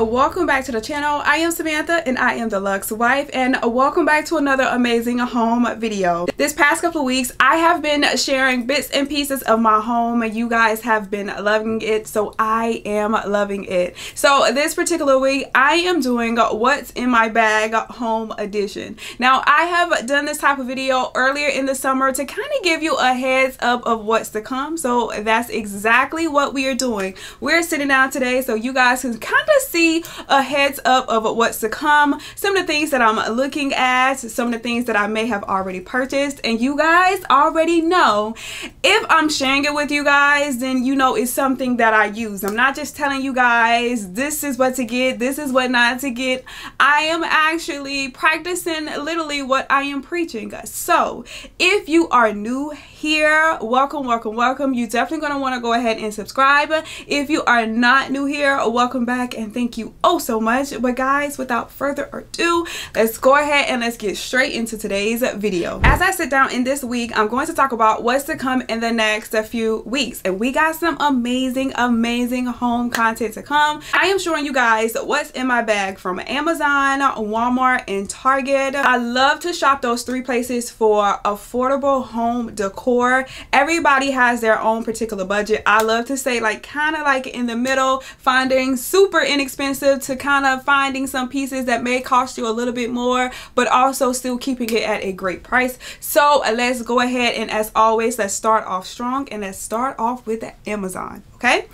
welcome back to the channel. I am Samantha and I am the Luxe wife, and welcome back to another amazing home video. This past couple of weeks I have been sharing bits and pieces of my home and you guys have been loving it, so I am loving it. So this particular week I am doing what's in my bag home edition. Now I have done this type of video earlier in the summer to kind of give you a heads up of what's to come, so that's exactly what we are doing. We're sitting down today so you guys can kind of see a heads up of what's to come, some of the things that I'm looking at, some of the things that I may have already purchased, and you guys already know if I'm sharing it with you guys, then you know it's something that I use. I'm not just telling you guys this is what to get, this is what not to get. I am actually practicing literally what I am preaching. So if you are new here, welcome. You definitely going to want to go ahead and subscribe. If you are not new here, welcome back and thank you oh so much. But guys, without further ado, let's go ahead and let's get straight into today's video. As I sit down in this week, I'm going to talk about what's to come in the next few weeks, and we got some amazing home content to come. I am showing you guys what's in my bag from Amazon, Walmart, and Target. I love to shop those three places for affordable home decor. Everybody has their own particular budget. I love to say like kind of like in the middle, finding super inexpensive to kind of finding some pieces that may cost you a little bit more but also still keeping it at a great price. So let's go ahead and, as always, let's start off strong and let's start off with Amazon. Okay,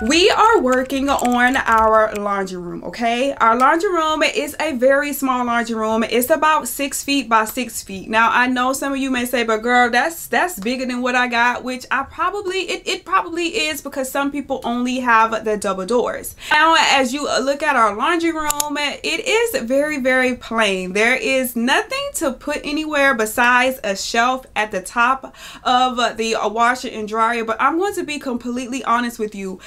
we are working on our laundry room. Okay, our laundry room is a very small laundry room. It's about 6 feet by 6 feet. Now I know some of you may say, but girl, that's bigger than what I got, which I probably it probably is, because some people only have the double doors. Now as you look at our laundry room, it is very plain. There is nothing to put anywhere besides a shelf at the top of the washer and dryer. But I'm going to be completely honest with you,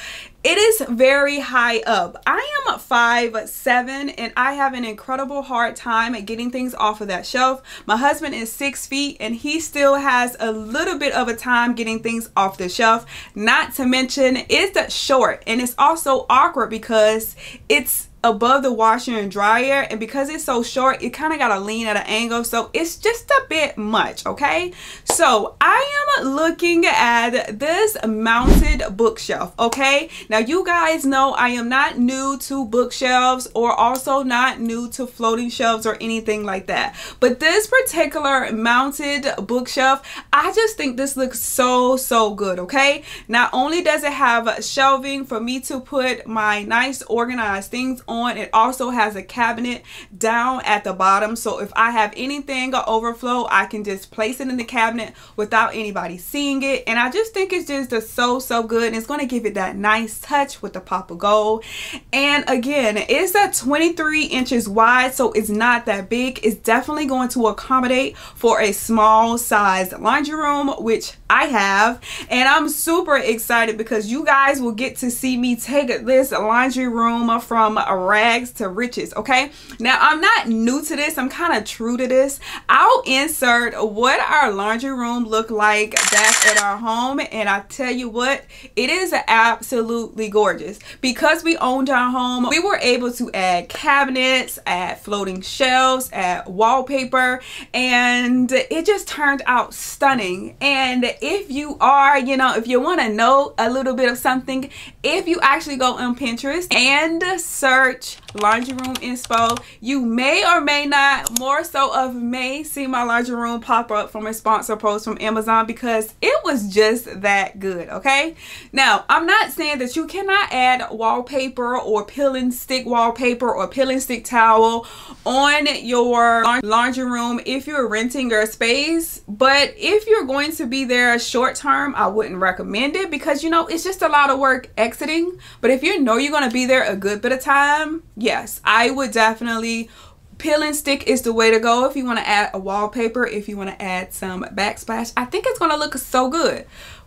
it is very high up. I am 5'7" and I have an incredible hard time at getting things off of that shelf. My husband is 6 feet and he still has a little bit of a time getting things off the shelf. Not to mention it's short, and it's also awkward because it's above the washer and dryer, and because it's so short it kind of got to lean at an angle, so it's just a bit much. Okay, so I am looking at this mounted bookshelf. Okay, now you guys know I am not new to bookshelves or also not new to floating shelves or anything like that, but this particular mounted bookshelf, I just think this looks so good. Okay, not only does it have shelving for me to put my nice organized things on, it also has a cabinet down at the bottom, so if I have anything overflow I can just place it in the cabinet without anybody seeing it. And I just think it's just so good, and it's going to give it that nice touch with the pop of gold. And again, it's 23 inches wide, so it's not that big. It's definitely going to accommodate for a small size laundry room, which I have, and I'm super excited because you guys will get to see me take this laundry room from rags to riches. Okay, now I'm not new to this, I'm kind of true to this. I'll insert what our laundry room looked like back at our home, and I tell you what, it is absolutely gorgeous. Because we owned our home, we were able to add cabinets, add floating shelves, add wallpaper, and it just turned out stunning. And if you are, you know, if you want to know a little bit of something, if you actually go on Pinterest and search laundry room inspo, you may or may not, more so of may, see my laundry room pop up from a sponsor post from Amazon, because it was just that good. Okay, now I'm not saying that you cannot add wallpaper or peel and stick wallpaper or peel and stick towel on your laundry room if you're renting your space, but if you're going to be there short term, I wouldn't recommend it, because you know it's just a lot of work exiting. But if you know you're going to be there a good bit of time, yes, I would definitely peel and stick is the way to go if you want to add a wallpaper, if you want to add some backsplash. I think it's going to look so good.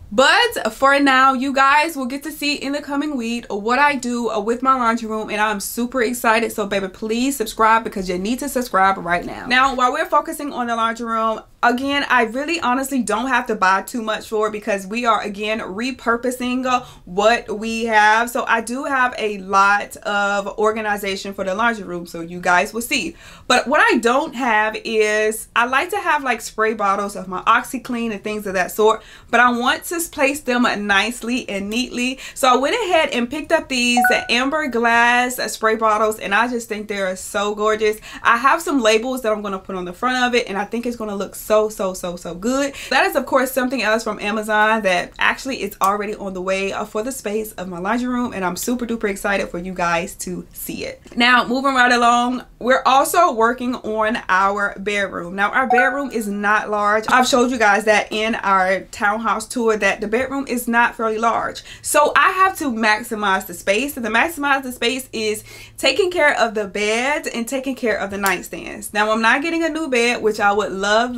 But for now, you guys will get to see in the coming week what I do with my laundry room, and I'm super excited. So baby, please subscribe, because you need to subscribe right now. Now while we're focusing on the laundry room, again, I really honestly don't have to buy too much for it because we are again repurposing what we have. So I do have a lot of organization for the laundry room, so you guys will see. But what I don't have is, I like to have like spray bottles of my OxyClean and things of that sort, but I want to place them nicely and neatly. So I went ahead and picked up these amber glass spray bottles, and I just think they're so gorgeous. I have some labels that I'm going to put on the front of it, and I think it's going to look so good. That is of course something else from Amazon that actually is already on the way for the space of my laundry room, and I'm super duper excited for you guys to see it. Now moving right along, we're also working on our bedroom. Now our bedroom is not large. I've showed you guys that in our townhouse tour that the bedroom is not fairly large, so I have to maximize the space. And to maximize the space is taking care of the bed and taking care of the nightstands. Now I'm not getting a new bed, which I would love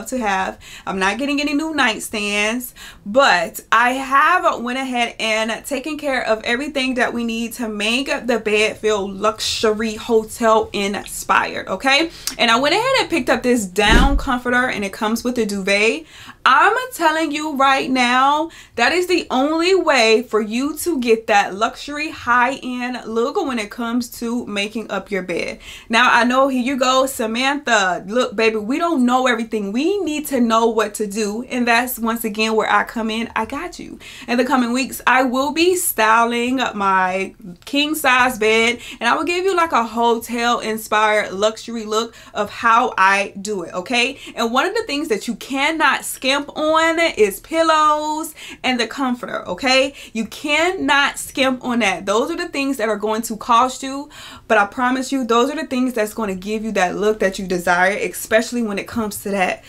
to have. I'm not getting any new nightstands, but I have went ahead and taken care of everything that we need to make the bed feel luxury hotel inspired, okay? And I went ahead and picked up this down comforter, and it comes with a duvet. I'm telling you right now, that is the only way for you to get that luxury high-end look when it comes to making up your bed. Now I know, here you go, Samantha, look baby, we don't know everything. We need to know what to do, and that's once again where I come in. I got you. In the coming weeks, I will be styling my king size bed, and I will give you like a hotel inspired luxury look of how I do it, okay? And one of the things that you cannot skimp on is pillows and the comforter, okay? You cannot skimp on that. Those are the things that are going to cost you, but I promise you, those are the things that's going to give you that look that you desire, especially when it comes to that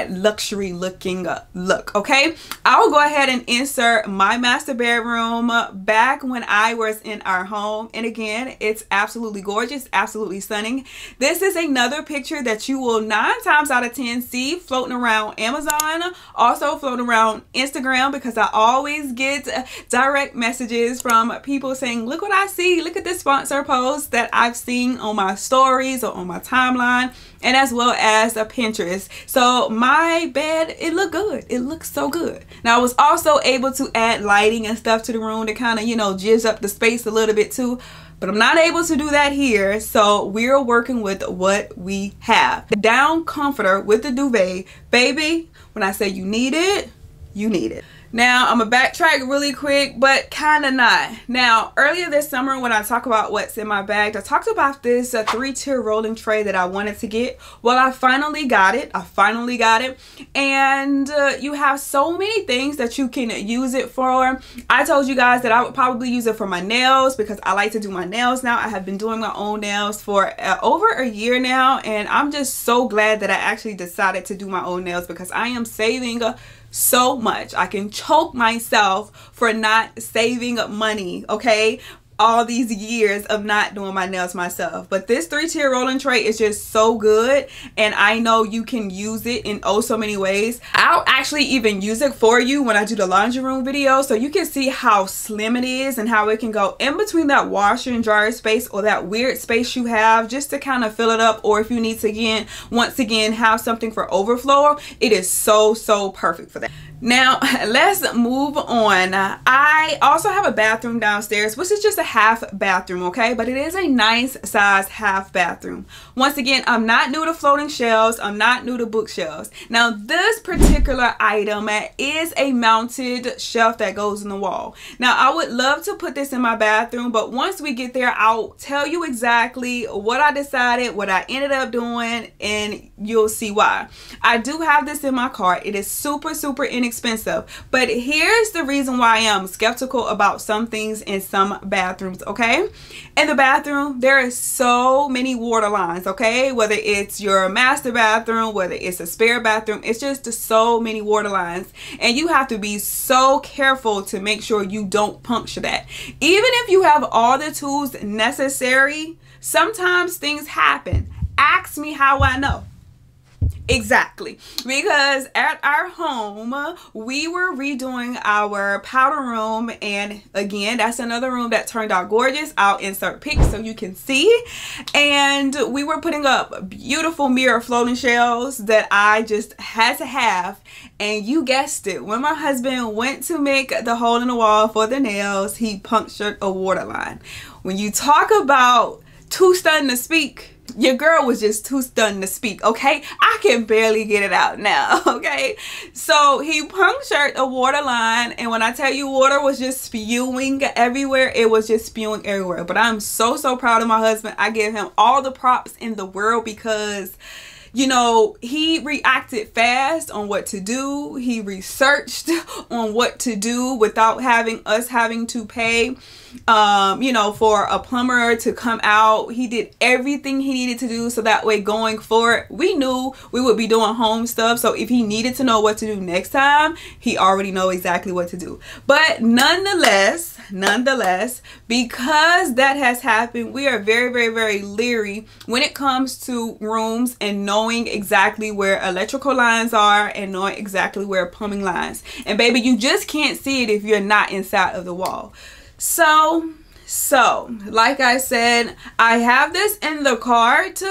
luxury looking look, okay? I'll go ahead and insert my master bedroom back when I was in our home, and again, it's absolutely gorgeous, absolutely stunning. This is another picture that you will 9 times out of 10 see floating around Amazon, also floating around Instagram, because I always get direct messages from people saying, look what I see, look at this sponsor post that I've seen on my stories or on my timeline, and as well as Pinterest. So my bed, it looked good. It looks so good. Now I was also able to add lighting and stuff to the room to kind of, you know, jizz up the space a little bit too. But I'm not able to do that here. So we're working with what we have. The down comforter with the duvet. Baby, when I say you need it, you need it. Now, I'm going to backtrack really quick, but kind of not. Now, earlier this summer when I talk about what's in my bag, I talked about this 3-tier rolling tray that I wanted to get. Well, I finally got it. And you have so many things that you can use it for. I told you guys that I would probably use it for my nails because I like to do my nails now. I have been doing my own nails for over a year now, and I'm just so glad that I actually decided to do my own nails because I am saving so much. I can choke myself for not saving money, okay? All these years of not doing my nails myself. But this 3-tier rolling tray is just so good, and I know you can use it in oh so many ways. I'll actually even use it for you when I do the laundry room video, so you can see how slim it is and how it can go in between that washer and dryer space or that weird space you have just to kind of fill it up, or if you need to once again have something for overflow, it is so perfect for that. Now let's move on. I also have a bathroom downstairs, which is just a half bathroom, okay? But it is a nice size half bathroom. Once again, I'm not new to floating shelves. I'm not new to bookshelves. Now this particular item is a mounted shelf that goes in the wall. Now I would love to put this in my bathroom, but once we get there, I'll tell you exactly what I decided, what I ended up doing, and you'll see why. I do have this in my cart. It is super inexpensive, but here's the reason why I am skeptical about some things in some bathrooms, okay? In the bathroom, there are so many water lines, okay? Whether it's your master bathroom, whether it's a spare bathroom, it's just so many water lines, and you have to be so careful to make sure you don't puncture that. Even if you have all the tools necessary, sometimes things happen. Ask me how I know. Exactly, because at our home we were redoing our powder room, and again, that's another room that turned out gorgeous. I'll insert pics so you can see. And we were putting up beautiful mirror floating shelves that I just had to have. And you guessed it, when my husband went to make the hole in the wall for the nails, he punctured a water line. When you talk about too stunned to speak, your girl was just too stunned to speak, okay? I can barely get it out now, okay? So he punctured a water line, and when I tell you water was just spewing everywhere, it was just spewing everywhere. But I'm so proud of my husband. I give him all the props in the world because, you know, he reacted fast on what to do. He researched on what to do without us having to pay, you know, for a plumber to come out. He did everything he needed to do, so that way going forward, we knew we would be doing home stuff. So if he needed to know what to do next time, he already know exactly what to do. But nonetheless, because that has happened, we are very leery when it comes to rooms and knowing exactly where electrical lines are and knowing exactly where plumbing lines. And baby, you just can't see it if you're not inside of the wall. So like I said, I have this in the cart,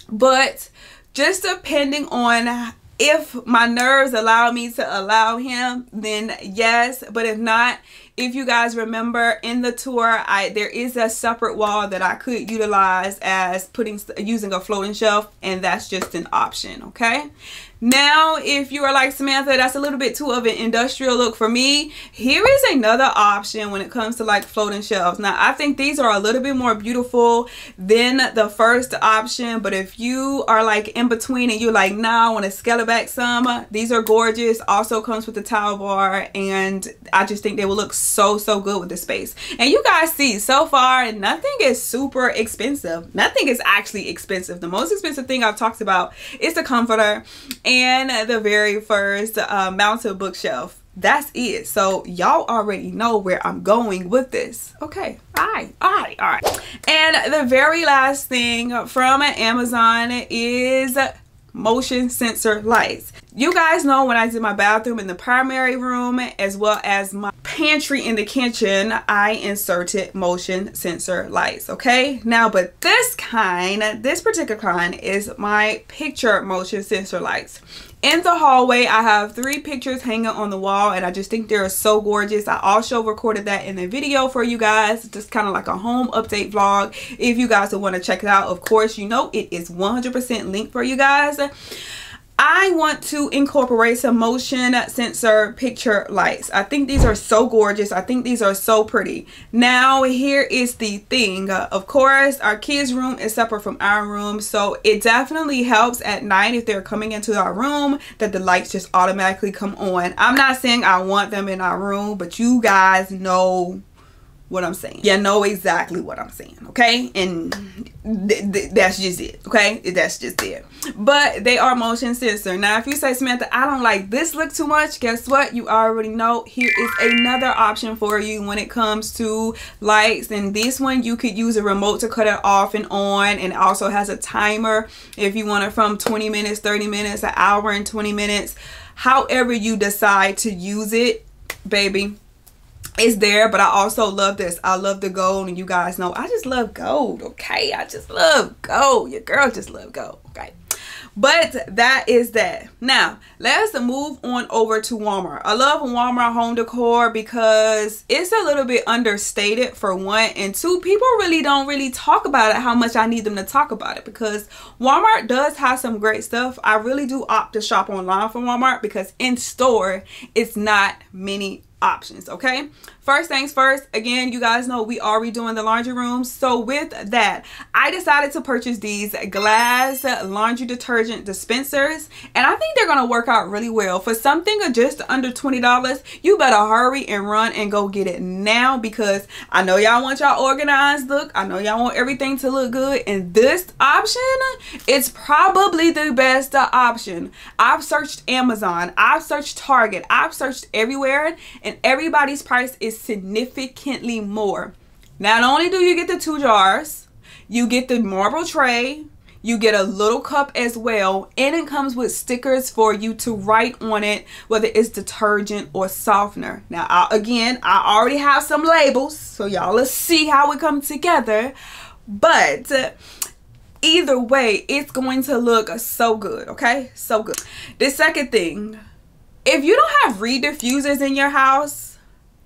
but just depending on if my nerves allow me to allow him, then yes. But if not, if you guys remember in the tour, there is a separate wall that I could utilize as using a floating shelf, and that's just an option, okay? Now, if you are like, Samantha, that's a little bit too of an industrial look for me, here is another option when it comes to like floating shelves. Now, I think these are a little bit more beautiful than the first option, but if you are like in between and you're like, nah, I want to scale it back some, these are gorgeous. Also comes with the towel bar, and I just think they will look so good with the space. And you guys see, so far, nothing is super expensive. Nothing is actually expensive. The most expensive thing I've talked about is the comforter and the very first mounted bookshelf. That's it. So y'all already know where I'm going with this. Okay, all right. And the very last thing from Amazon is motion sensor lights. You guys know when I did my bathroom in the primary room as well as my pantry in the kitchen, I inserted motion sensor lights, okay? Now, but this particular kind is my picture motion sensor lights. In the hallway, I have 3 pictures hanging on the wall, and I just think they're so gorgeous. I also recorded that in a video for you guys, just kind of like a home update vlog. If you guys want to check it out, of course, you know it is 100% linked for you guys. I want to incorporate some motion sensor picture lights. I think these are so gorgeous. I think these are so pretty. Now, here is the thing. Of course, our kids' room is separate from our room, so it definitely helps at night if they're coming into our room that the lights just automatically come on. I'm not saying I want them in our room, but you guys know what I'm saying. You know exactly what I'm saying, okay? And that's just it, okay? That's just it. But they are motion sensor. Now, if you say, Samantha, I don't like this look too much, guess what? You already know. Here is another option for you when it comes to lights. And this one, you could use a remote to cut it off and on, and it also has a timer if you want it from 20 minutes, 30 minutes, an hour and 20 minutes. However you decide to use it, baby, it's there. But I also love this. I love the gold, and you guys know I just love gold, okay? I just love gold. Your girl just love gold, okay? But that is that. Now, let's move on over to Walmart. I love Walmart home decor because it's a little bit understated, for one, and two, people don't really talk about it how much I need them to talk about it, because Walmart does have some great stuff. I really do opt to shop online from Walmart because in store it's not many options, okay? First things first, again, you guys know we are redoing the laundry room. So with that, I decided to purchase these glass laundry detergent dispensers, and I think they're gonna work out really well. For something just under $20, you better hurry and run and go get it now, because I know y'all want y'all organized look. I know y'all want everything to look good, and this option, it's probably the best option. I've searched Amazon, I've searched Target, I've searched everywhere, and everybody's price is significantly more. Not only do you get the 2 jars, you get the marble tray, You get a little cup as well, and it comes with stickers for you to write on it whether it's detergent or softener. Now, I already have some labels, so y'all let's see how it comes together. But either way, it's going to look so good, okay? So good. The second thing, if you don't have reed diffusers in your house,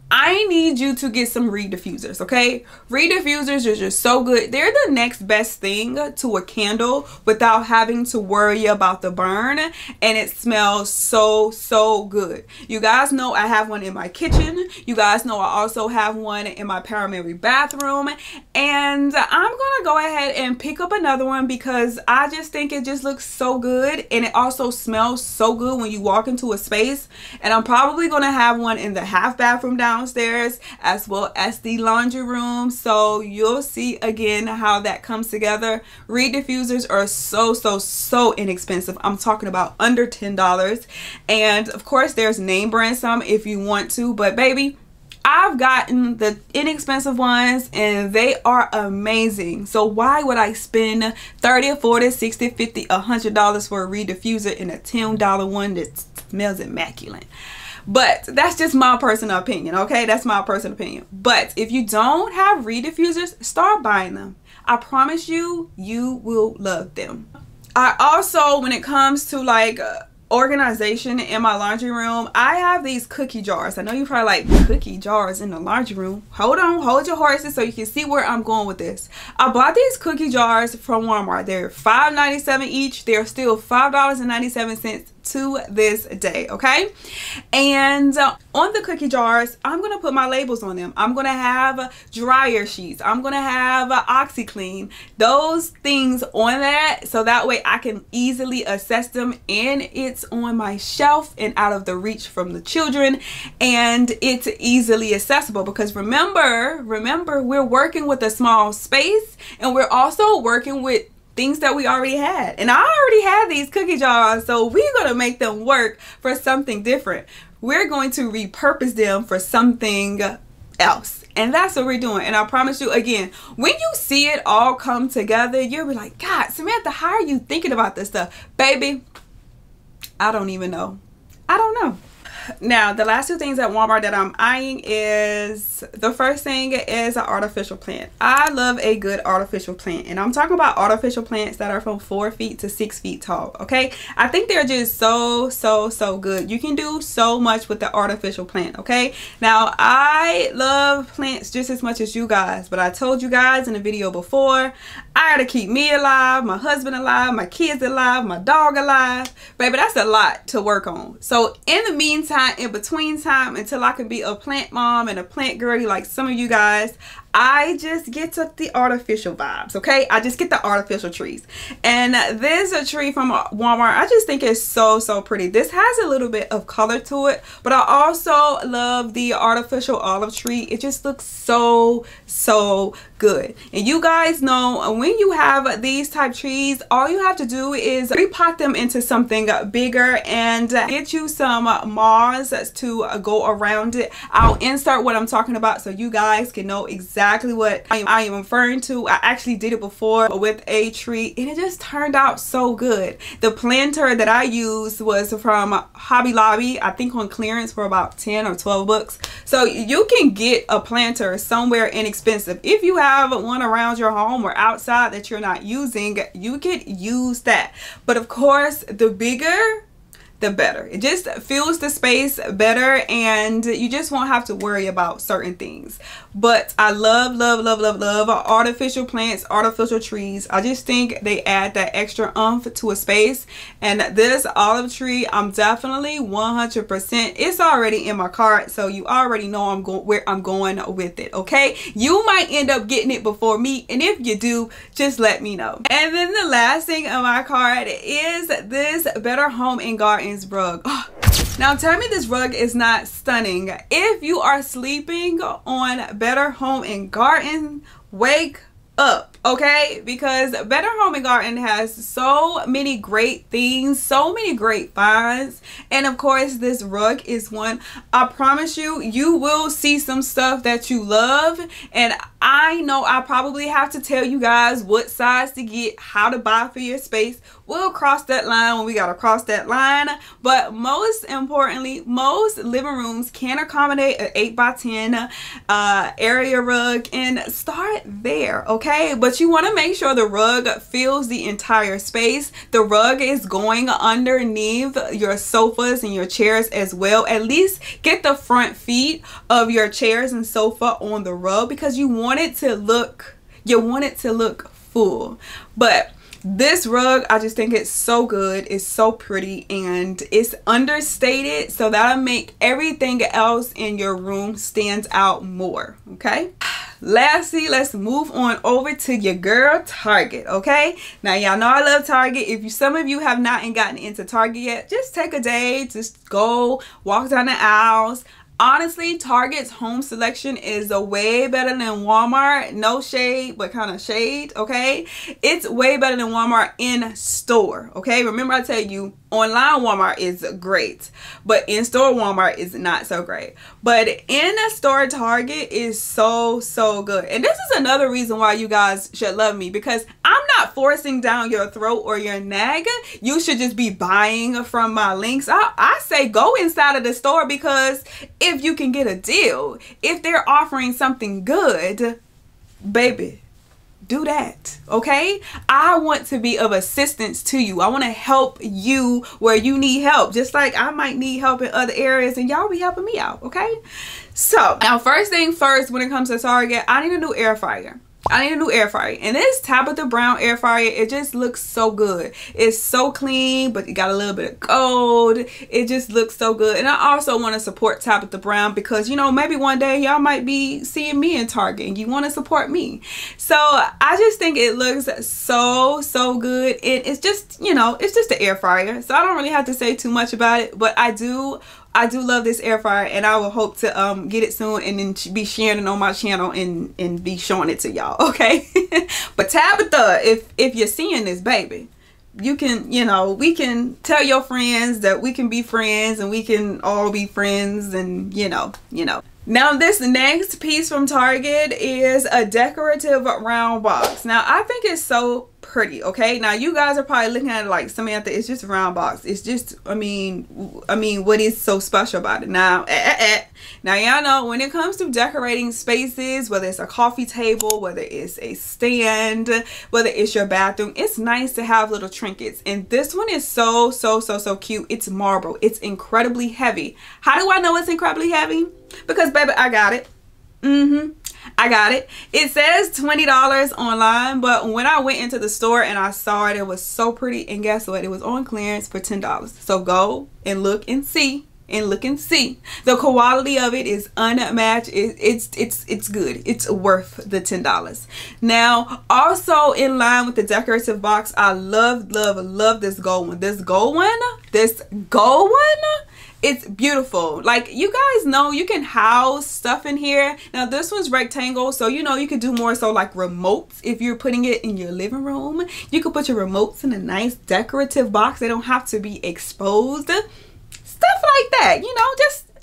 I need you to get some reed diffusers, okay? Reed diffusers are just so good. They're the next best thing to a candle without having to worry about the burn, and it smells so, so good. You guys know I have one in my kitchen. You guys know I also have one in my primary bathroom, and I'm gonna go ahead and pick up another one because I just think it just looks so good, and it also smells so good when you walk into a space. And I'm probably gonna have one in the half bathroom downstairs as well as the laundry room, so you'll see again how that comes together. Reed diffusers are so inexpensive. I'm talking about under $10, and of course there's name brand some if you want to, but baby, I've gotten the inexpensive ones and they are amazing. So why would I spend $30, $40, $60, $50, $100 for a reed diffuser in a $10 one that smells immaculate? But that's just my personal opinion, okay? That's my personal opinion. But if you don't have reed diffusers, start buying them. I promise you, you will love them. I also, when it comes to like organization in my laundry room, I have these cookie jars. I know you're probably like, cookie jars in the laundry room? Hold on, hold your horses so you can see where I'm going with this. I bought these cookie jars from Walmart. They're $5.97 each. They're still $5.97 to this day, okay? And on the cookie jars, I'm gonna put my labels on them. I'm gonna have dryer sheets. I'm gonna have OxyClean, those things on that, so that way I can easily assess them, and it's on my shelf and out of the reach from the children, and it's easily accessible because remember, we're working with a small space, and we're also working with things that we already had, and I already had these cookie jars, so we're gonna make them work for something different. We're going to repurpose them for something else, and that's what we're doing. And I promise you, again, when you see it all come together, you'll be like, God, Samantha, how are you thinking about this stuff? Baby, I don't even know. I don't know. Now, the last two things at Walmart that I'm eyeing is, the first thing is an artificial plant. I love a good artificial plant, and I'm talking about artificial plants that are from 4 feet to 6 feet tall, okay? I think they're just so good. You can do so much with the artificial plant, okay? Now, I love plants just as much as you guys, but I told you guys in the video before, I gotta keep me alive, my husband alive, my kids alive, my dog alive. Baby, that's a lot to work on. So in the meantime, in between time, until I can be a plant mom and a plant girly like some of you guys, I just get to the artificial vibes, okay? I just get the artificial trees. And this is a tree from Walmart. I just think it's so pretty. This has a little bit of color to it, but I also love the artificial olive tree. It just looks so good. And you guys know, when you have these type trees, all you have to do is repot them into something bigger and get you some moss to go around it. I'll insert what I'm talking about so you guys can know exactly what I am referring to. I actually did it before with a tree, and it just turned out so good. The planter that I used was from Hobby Lobby, I think on clearance for about 10 or 12 bucks. So you can get a planter somewhere inexpensive. If you have one around your home or outside that you're not using, you could use that. But of course, the bigger the better. It just fills the space better, and you just won't have to worry about certain things. But I love artificial plants, artificial trees. I just think they add that extra oomph to a space. And this olive tree, I'm definitely 100%, it's already in my cart, so you already know where I'm going with it, okay? You might end up getting it before me, and if you do, just let me know. And then the last thing on my cart is this Better Home and Garden rug. Oh, now tell me this rug is not stunning. If you are sleeping on Better Home and Garden, wake up, okay? Because Better Home and Garden has so many great things, so many great finds, and of course this rug is one. I promise you, you will see some stuff that you love, and I know I probably have to tell you guys what size to get, how to buy for your space. We'll cross that line when we gotta cross that line, but most importantly, most living rooms can accommodate an 8x10 area rug, and start there, okay? But you want to make sure the rug fills the entire space. The rug is going underneath your sofas and your chairs as well. At least get the front feet of your chairs and sofa on the rug, because you want it to look full. But this rug, I just think it's so good, it's so pretty, and it's understated, so that'll make everything else in your room stand out more, okay? Lastly, let's move on over to your girl Target, okay? Now y'all know I love Target. If some of you have not gotten into Target yet, just take a day, just go walk down the aisles. Honestly, Target's home selection is way better than Walmart. No shade, but kind of shade, okay? It's way better than Walmart in store, okay? Remember I tell you, online Walmart is great, but in store Walmart is not so great. But in a store, Target is so good. And this is another reason why you guys should love me, because I'm not forcing down your throat or your neck. You should just be buying from my links. I say go inside of the store, because if you can get a deal, if they're offering something good, baby, do that, okay? I want to be of assistance to you. I want to help you where you need help, just like I might need help in other areas, and y'all be helping me out, okay? So now, first thing first, when it comes to Target, I need a new air fryer. And this Tabitha Brown air fryer, it just looks so good. It's so clean, but it got a little bit of gold. It just looks so good. And I also want to support Tabitha Brown, because, you know, maybe one day y'all might be seeing me in Target and you want to support me. So I just think it looks so good. And it's just, you know, it's just an air fryer, so I don't really have to say too much about it. But I do love this air fryer, and I will hope to get it soon and then be sharing it on my channel and be showing it to y'all, okay? But Tabitha, if you're seeing this, baby, you can, you know, we can tell your friends that we can be friends, and we can all be friends, and you know. Now this next piece from Target is a decorative round box. Now I think it's so pretty, okay? Now you guys are probably looking at it like, Samantha, it's just a round box. It's just, I mean, what is so special about it? Now, now y'all know when it comes to decorating spaces, whether it's a coffee table, whether it's a stand, whether it's your bathroom, it's nice to have little trinkets. And this one is so cute. It's marble. It's incredibly heavy. How do I know it's incredibly heavy? Because baby, I got it. I got it. It says $20 online, but when I went into the store and I saw it, it was so pretty, and guess what? It was on clearance for $10. So go and look and see. The quality of it is unmatched. It's good. It's worth the $10. Now, also in line with the decorative box, I love this gold one. This gold one, it's beautiful. Like, you guys know you can house stuff in here. Now this one's rectangle, so you know you could do more so like remotes. If you're putting it in your living room, you could put your remotes in a nice decorative box. They don't have to be exposed. Stuff like that, you know,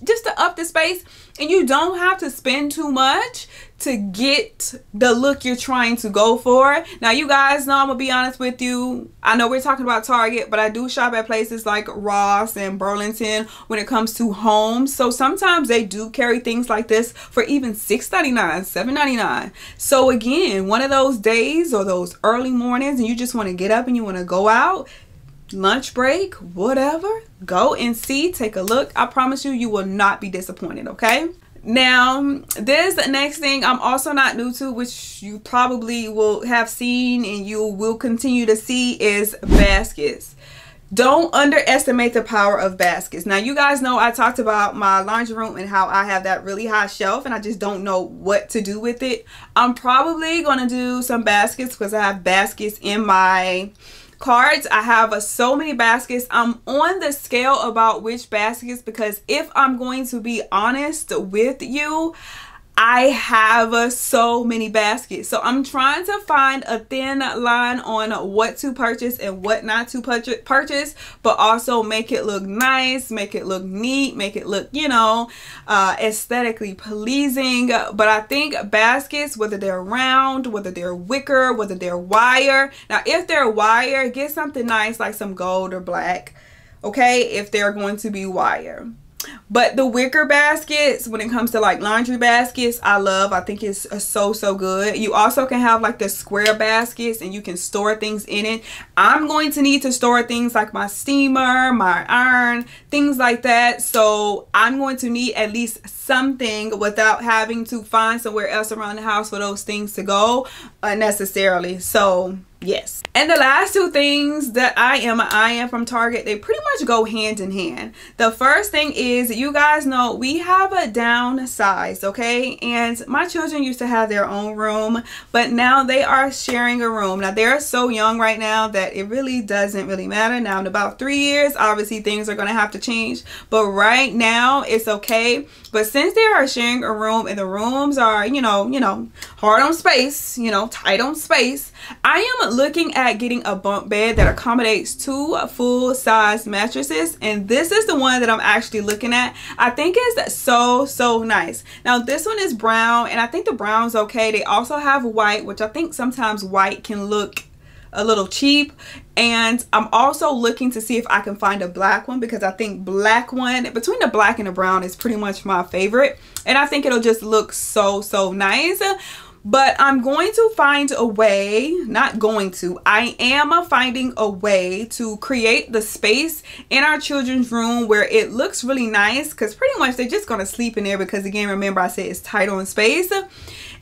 just to up the space. And you don't have to spend too much to get the look you're trying to go for. Now you guys know, I'm gonna be honest with you, I know we're talking about Target, but I do shop at places like Ross and Burlington when it comes to homes. So sometimes they do carry things like this for even $6.99, $7.99. So again, one of those days or those early mornings and you just want to get up and you want to go out, lunch break, whatever, go and see, take a look. I promise you, you will not be disappointed, okay? Now, this next thing I'm also not new to, which you probably will have seen and you will continue to see, is baskets. Don't underestimate the power of baskets. Now, you guys know I talked about my laundry room and how I have that really high shelf and I just don't know what to do with it. I'm probably going to do some baskets because I have baskets in my cards. I have so many baskets. I'm on the scale about which baskets, because if I'm going to be honest with you, I have so many baskets. So I'm trying to find a thin line on what to purchase and what not to purchase, but also make it look nice, make it look neat, make it look, you know, aesthetically pleasing. But I think baskets, whether they're round, whether they're wicker, whether they're wire. Now, if they're wire, get something nice like some gold or black, okay, if they're going to be wire. But the wicker baskets, when it comes to like laundry baskets, I love. I think it's so good. You also can have like the square baskets and you can store things in it. I'm going to need to store things like my steamer, my iron, things like that. So I'm going to need at least something without having to find somewhere else around the house for those things to go unnecessarily. So yes. And the last two things that I am from Target, they pretty much go hand in hand. The first thing is, you guys know we have a downsized, okay? And my children used to have their own room, but now they are sharing a room. Now they're so young right now that it really doesn't really matter. Now in about 3 years, obviously things are going to have to change, but right now it's okay. But since they are sharing a room and the rooms are, you know, hard on space, you know, tight on space, I am looking at getting a bunk bed that accommodates 2 full-size mattresses, and this is the one that I'm actually looking at. I think it's so nice. Now this one is brown, and I think the brown's okay. They also have white, which I think sometimes white can look a little cheap, and I'm also looking to see if I can find a black one, because I think black one, between the black and the brown, is pretty much my favorite, and I think it'll just look so nice. But I'm going to find a way, I am finding a way to create the space in our children's room where it looks really nice, because pretty much they're just going to sleep in there, because again, remember I said it's tight on space.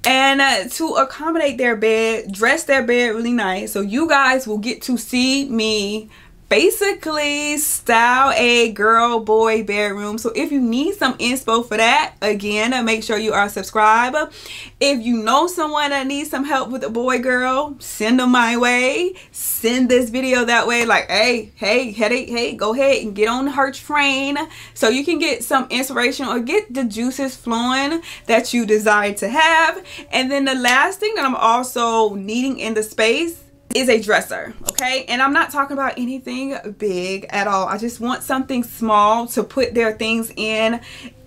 And to accommodate their bed, dress their bed really nice, so you guys will get to see me basically style a girl boy bedroom. So if you need some inspo for that, again, make sure you are subscribed. If you know someone that needs some help with a boy girl, send them my way. Send this video that way, like, hey, go ahead and get on her train so you can get some inspiration or get the juices flowing that you desire to have. And then the last thing that I'm also needing in the space is a dresser, okay? And I'm not talking about anything big at all. I just want something small to put their things in,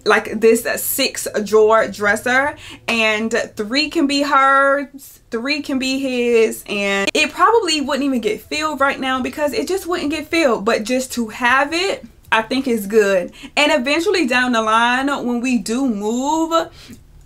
like this 6-drawer dresser, and 3 can be hers, 3 can be his, and it probably wouldn't even get filled right now because it just wouldn't get filled, but just to have it, I think is good. And eventually down the line, when we do move,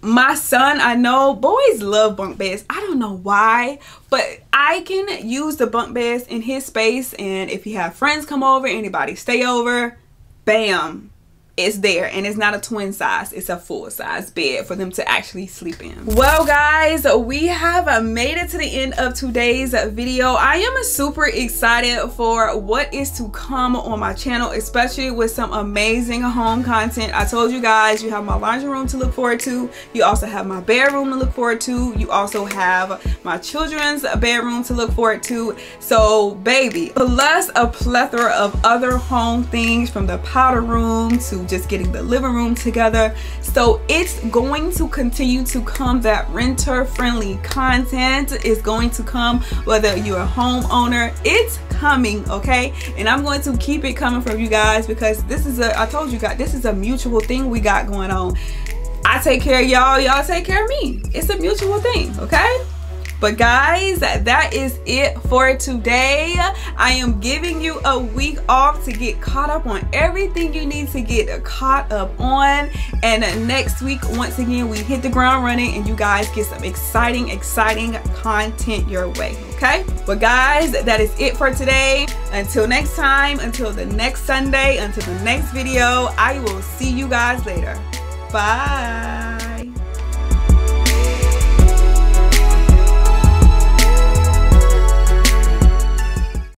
my son, I know boys love bunk beds. I don't know why, but I can use the bunk beds in his space, and if he have friends come over, anybody stay over, bam, it's there. And it's not a twin size, it's a full size bed for them to actually sleep in. Well guys, we have made it to the end of today's video. I am super excited for what is to come on my channel, especially with some amazing home content. I told you guys, you have my laundry room to look forward to, you also have my bedroom to look forward to, you also have my children's bedroom to look forward to. So baby, plus a plethora of other home things, from the powder room to just getting the living room together. So it's going to continue to come. That renter friendly content is going to come, whether you're a homeowner, it's coming, okay? And I'm going to keep it coming from you guys, because this is I told you guys, this is a mutual thing we got going on. I take care of y'all, y'all take care of me. It's a mutual thing, okay? But guys, that is it for today. I am giving you a week off to get caught up on everything you need to get caught up on. And next week, once again, we hit the ground running and you guys get some exciting content your way, okay? But guys, that is it for today. Until next time, until the next Sunday, until the next video, I will see you guys later. Bye.